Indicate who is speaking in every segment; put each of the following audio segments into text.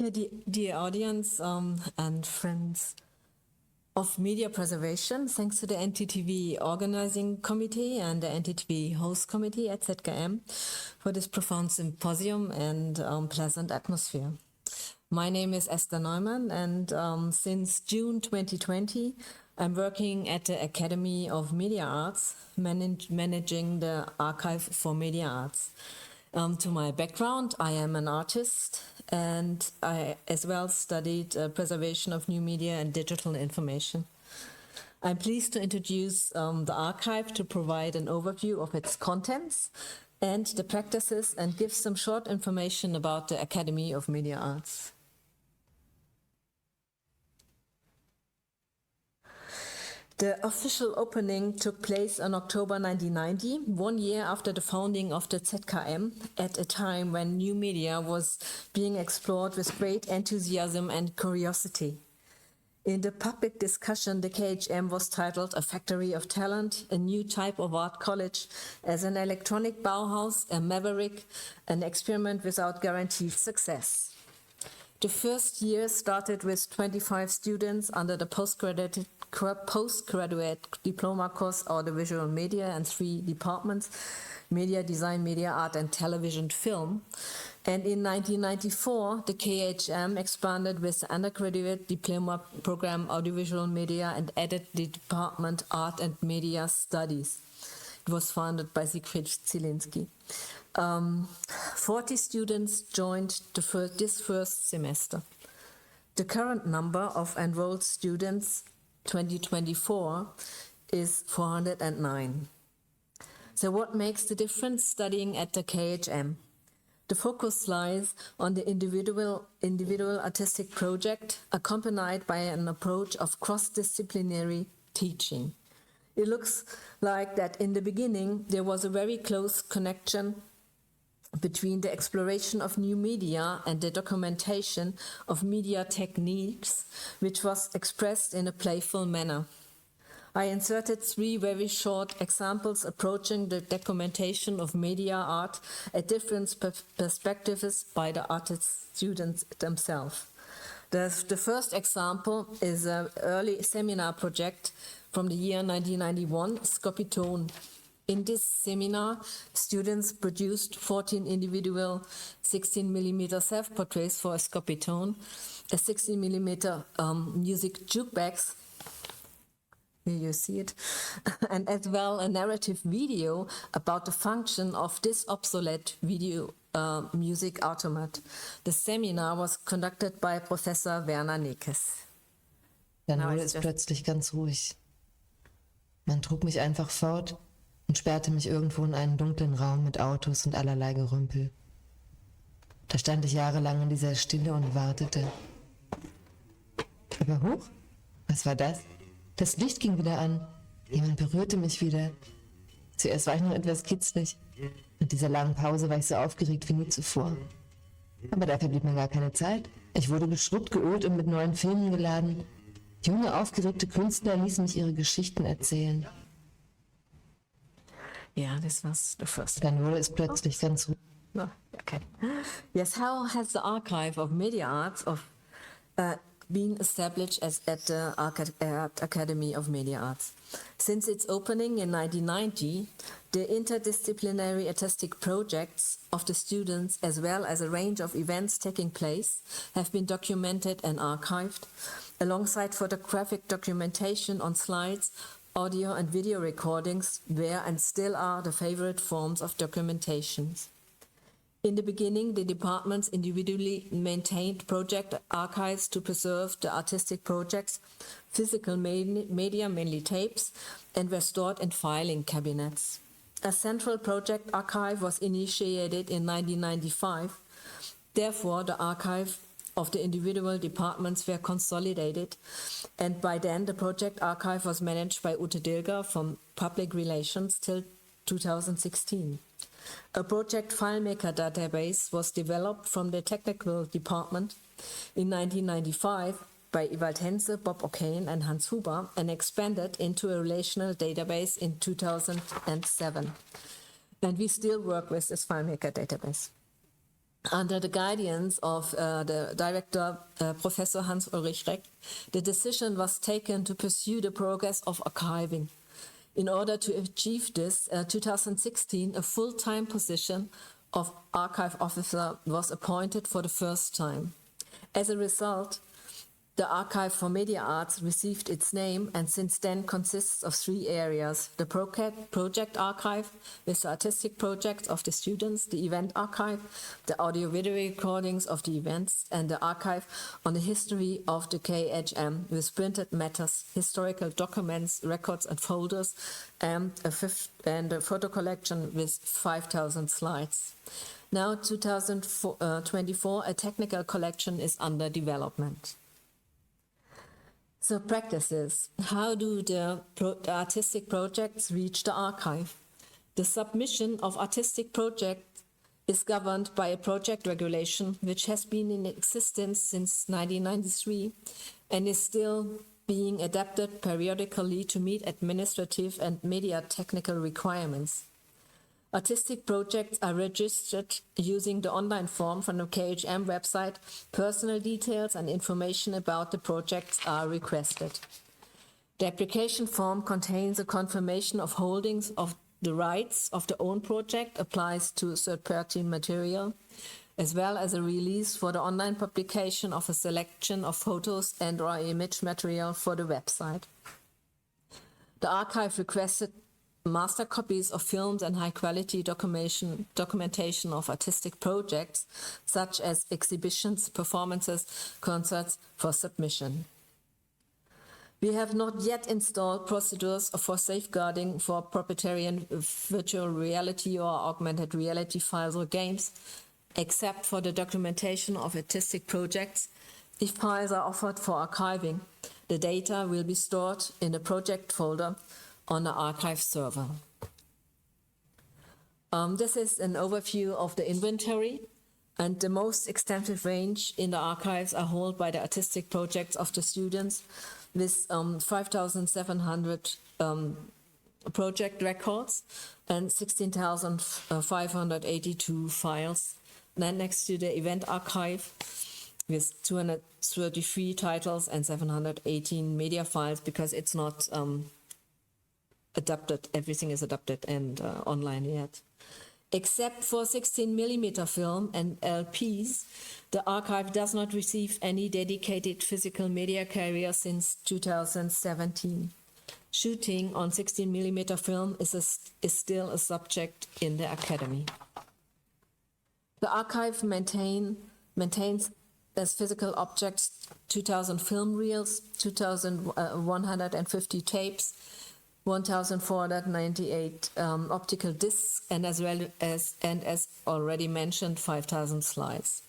Speaker 1: Yeah, dear audience and friends of media preservation, thanks to the NTTV Organizing Committee and the NTTV Host Committee at ZKM for this profound symposium and pleasant atmosphere. My name is Esther Neumann, and since June 2020, I'm working at the Academy of Media Arts, managing the Archive for Media Arts. To my background, I am an artist, and I as well studied preservation of new media and digital information. I'm pleased to introduce the archive to provide an overview of its contents and the practices, and give some short information about the Academy of Media Arts. The official opening took place on October 1990, 1 year after the founding of the ZKM, at a time when new media was being explored with great enthusiasm and curiosity. In the public discussion, the KHM was titled A Factory of Talent, a new type of art college, as an electronic Bauhaus, a maverick, an experiment without guaranteed success. The first year started with 25 students under the postgraduate diploma course Audiovisual Media and 3 departments, Media Design, Media Art and Television Film. And in 1994, the KHM expanded with the undergraduate diploma program Audiovisual Media and added the department Art and Media Studies. It was founded by Siegfried Zielinski. 40 students joined this first semester. The current number of enrolled students 2024 is 409. So what makes the difference studying at the KHM? The focus lies on the individual artistic project, accompanied by an approach of cross-disciplinary teaching. It looks like that in the beginning there was a very close connection between the exploration of new media and the documentation of media techniques, which was expressed in a playful manner. I inserted 3 very short examples approaching the documentation of media art at different perspectives by the artist students themselves. The first example is an early seminar project from the year 1991, Scopitone. In this seminar, students produced 14 individual 16mm self-portraits for a Scopitone, a 16mm music jukebox, here you see it, and as well a narrative video about the function of this obsolete video music automat. The seminar was conducted by Professor Werner Nekes.
Speaker 2: Dann wurde es plötzlich ganz ruhig. Man trug mich einfach fort und sperrte mich irgendwo in einen dunklen Raum mit Autos und allerlei Gerümpel. Da stand ich jahrelang in dieser Stille und wartete. Aber huch, was war das? Das Licht ging wieder an. Jemand berührte mich wieder. Zuerst war ich noch etwas kitzlig. Nach dieser langen Pause war ich so aufgeregt wie nie zuvor. Aber dafür blieb mir gar keine Zeit. Ich wurde geschrubbt, geölt und mit neuen Filmen geladen. Junge, aufgeregte Künstler ließen mich ihre Geschichten erzählen.
Speaker 1: Yeah, this was the first.
Speaker 2: Dann wurde es plötzlich ganz ruhig.
Speaker 1: No, okay. Yes, how has the Archive of Media Arts been established at the Academy of Media Arts? Since its opening in 1990, the interdisciplinary artistic projects of the students, as well as a range of events taking place, have been documented and archived, alongside photographic documentation on slides. Audio and video recordings were and still are the favorite forms of documentations. In the beginning, the departments individually maintained project archives to preserve the artistic projects, physical media, mainly tapes, and were stored in filing cabinets. A central project archive was initiated in 1995. Therefore, the archive of the individual departments were consolidated, and by then the project archive was managed by Ute Dilger from Public Relations till 2016. A project FileMaker database was developed from the technical department in 1995 by Ewald Henze, Bob O'Kane and Hans Huber, and expanded into a relational database in 2007. And we still work with this FileMaker database. Under the guidance of the director, Professor Hans-Ulrich Reck, the decision was taken to pursue the progress of archiving. In order to achieve this, 2016, a full-time position of archive officer was appointed for the first time. As a result, the Archive for Media Arts received its name and since then consists of 3 areas: the project archive with the artistic projects of the students, the event archive, the audio-video recordings of the events, and the archive on the history of the KHM with printed matters, historical documents, records and folders, and a photo collection with 5,000 slides. Now, 2024, a technical collection is under development. So practices. How do the artistic projects reach the archive? The submission of artistic projects is governed by a project regulation which has been in existence since 1993 and is still being adapted periodically to meet administrative and media technical requirements. Artistic projects are registered using the online form from the KHM website. Personal details and information about the projects are requested. The application form contains a confirmation of holdings of the rights of the own project, applies to third-party material, as well as a release for the online publication of a selection of photos and/or image material for the website. The archive requested master copies of films and high-quality documentation of artistic projects, such as exhibitions, performances, concerts, for submission. We have not yet installed procedures for safeguarding for proprietary virtual reality or augmented reality files or games, except for the documentation of artistic projects. If files are offered for archiving, the data will be stored in the project folder on the archive server. This is an overview of the inventory, and the most extensive range in the archives are held by the artistic projects of the students with 5,700 project records and 16,582 files. Then next to the event archive with 233 titles and 718 media files, because it's not adapted, everything is adapted and online yet. Except for 16mm film and LPs, the archive does not receive any dedicated physical media carrier since 2017. Shooting on 16mm film is still a subject in the academy. The archive maintains as physical objects 2,000 film reels, 2,150 tapes, 1,498 optical discs, and as already mentioned, 5,000 slides,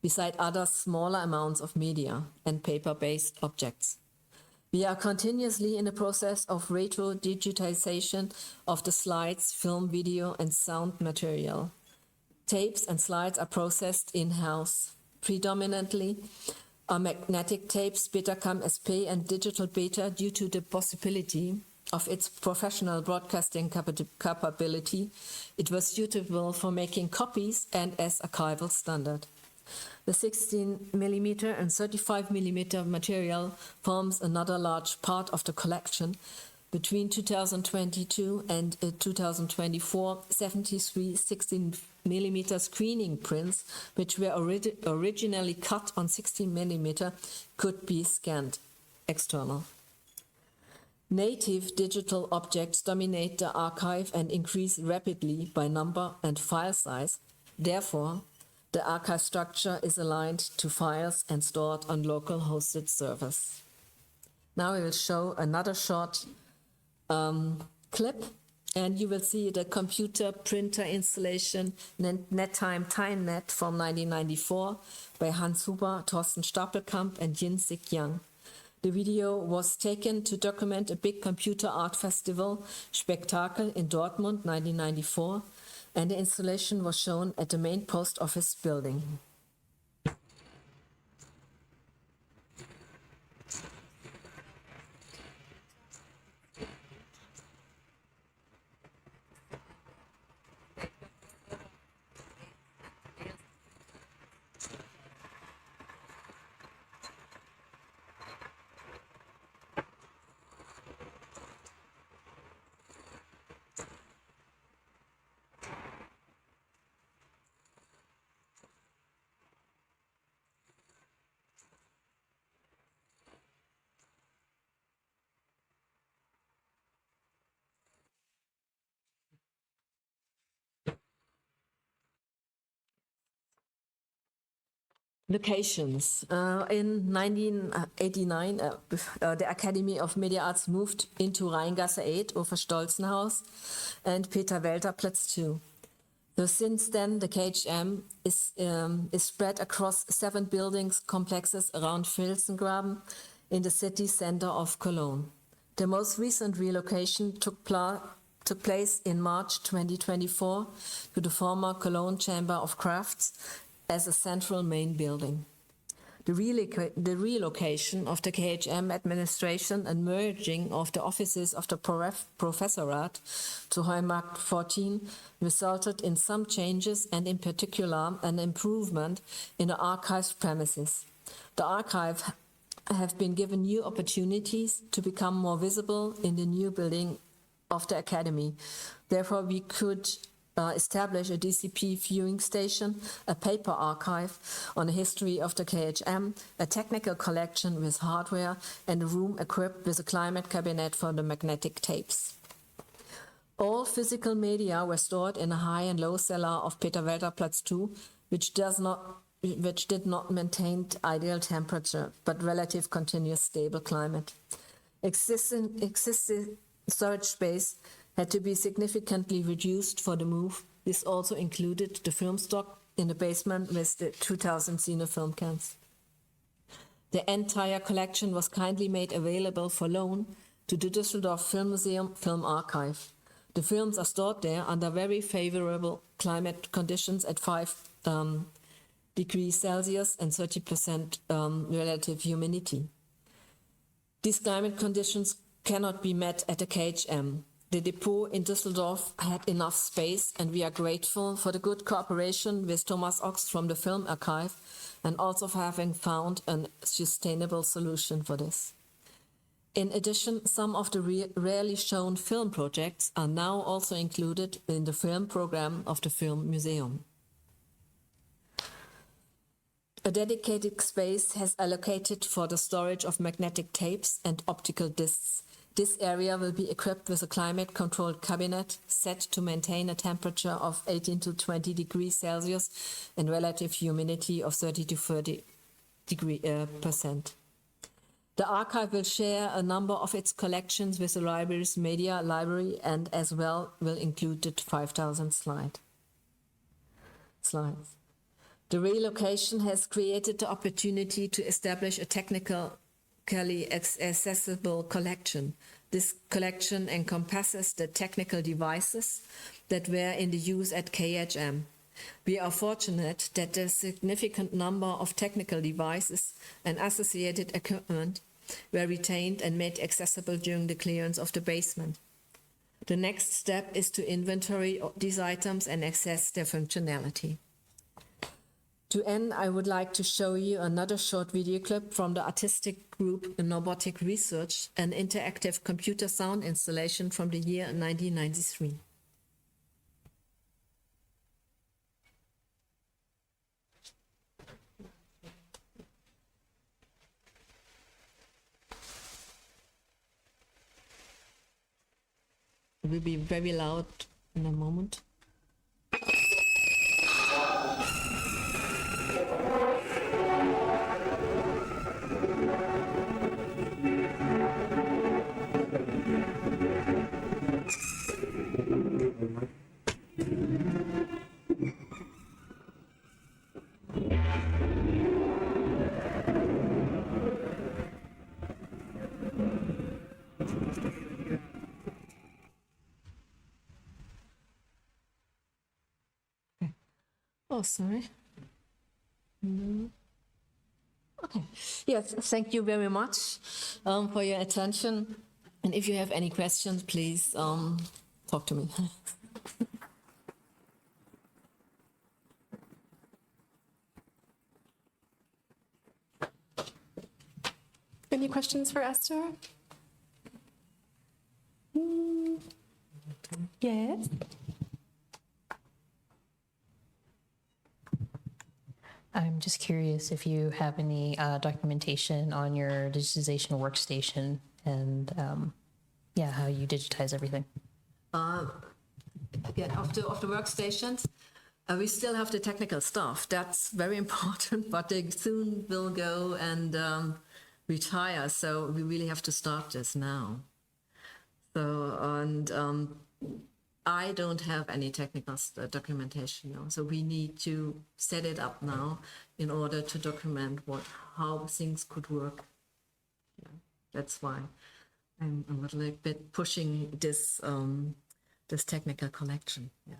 Speaker 1: beside other smaller amounts of media and paper-based objects. We are continuously in the process of retro-digitization of the slides, film, video, and sound material. Tapes and slides are processed in-house. Predominantly are magnetic tapes, Betacam SP and digital beta, due to the possibility of its professional broadcasting capability. It was suitable for making copies and as archival standard. The 16mm and 35mm material forms another large part of the collection. Between 2022 and 2024, 73 16mm screening prints, which were originally cut on 16mm, could be scanned external. Native digital objects dominate the archive and increase rapidly by number and file size. Therefore, the archive structure is aligned to files and stored on local hosted servers. Now I will show another short clip, and you will see the computer printer installation NetTime TimeNet from 1994 by Hans Huber, Thorsten Stapelkamp and Jin-Sik Yang. The video was taken to document a big computer art festival, Spektakel, in Dortmund 1994, and the installation was shown at the main post office building. Locations. In 1989, the Academy of Media Arts moved into Rheingasse 8, Ufer-Stolzenhaus, and Peter-Welter-Platz 2. So since then, the KHM is spread across 7 buildings complexes around Filzengraben in the city center of Cologne. The most recent relocation took place in March 2024 to the former Cologne Chamber of Crafts as a central main building. The relocation of the KHM administration and merging of the offices of the professorate to Heumarkt 14 resulted in some changes and in particular an improvement in the archive's premises. The archive have been given new opportunities to become more visible in the new building of the Academy. Therefore, we could establish a DCP viewing station, a paper archive on the history of the KHM, a technical collection with hardware, and a room equipped with a climate cabinet for the magnetic tapes. All physical media were stored in a high and low cellar of Peter-Welter-Platz 2, which did not maintain ideal temperature, but relative continuous stable climate. Existing storage space had to be significantly reduced for the move. This also included the film stock in the basement with the 2000 Cine film cans. The entire collection was kindly made available for loan to the Düsseldorf Film Museum Film Archive. The films are stored there under very favorable climate conditions at 5 degrees Celsius and 30% relative humidity. These climate conditions cannot be met at the KHM. The depot in Düsseldorf had enough space, and we are grateful for the good cooperation with Thomas Ochs from the Film Archive and also for having found a sustainable solution for this. In addition, some of the rarely shown film projects are now also included in the film program of the Film Museum. A dedicated space has allocated for the storage of magnetic tapes and optical discs. This area will be equipped with a climate-controlled cabinet set to maintain a temperature of 18 to 20 degrees Celsius and relative humidity of 30 to 30%. The archive will share a number of its collections with the library's media library and as well will include the 5,000 slides. The relocation has created the opportunity to establish a technically accessible collection. This collection encompasses the technical devices that were in the use at KHM. We are fortunate that a significant number of technical devices and associated equipment were retained and made accessible during the clearance of the basement. The next step is to inventory these items and assess their functionality. To end, I would like to show you another short video clip from the artistic group Nobotic Research, an interactive computer sound installation from the year 1993. It will be very loud in a moment. Oh, sorry. Okay. Yes, thank you very much for your attention. And if you have any questions, please talk to me.
Speaker 3: Any questions for Esther? Yes.
Speaker 4: I'm just curious if you have any documentation on your digitization workstation and how you digitize everything.
Speaker 1: Again, of the workstations, We still have the technical stuff. That's very important, but they soon will go and retire. So we really have to start this now. So, and I don't have any technical documentation now. So we need to set it up now in order to document how things could work. Yeah, that's why I'm a little bit pushing this this technical collection. Yeah.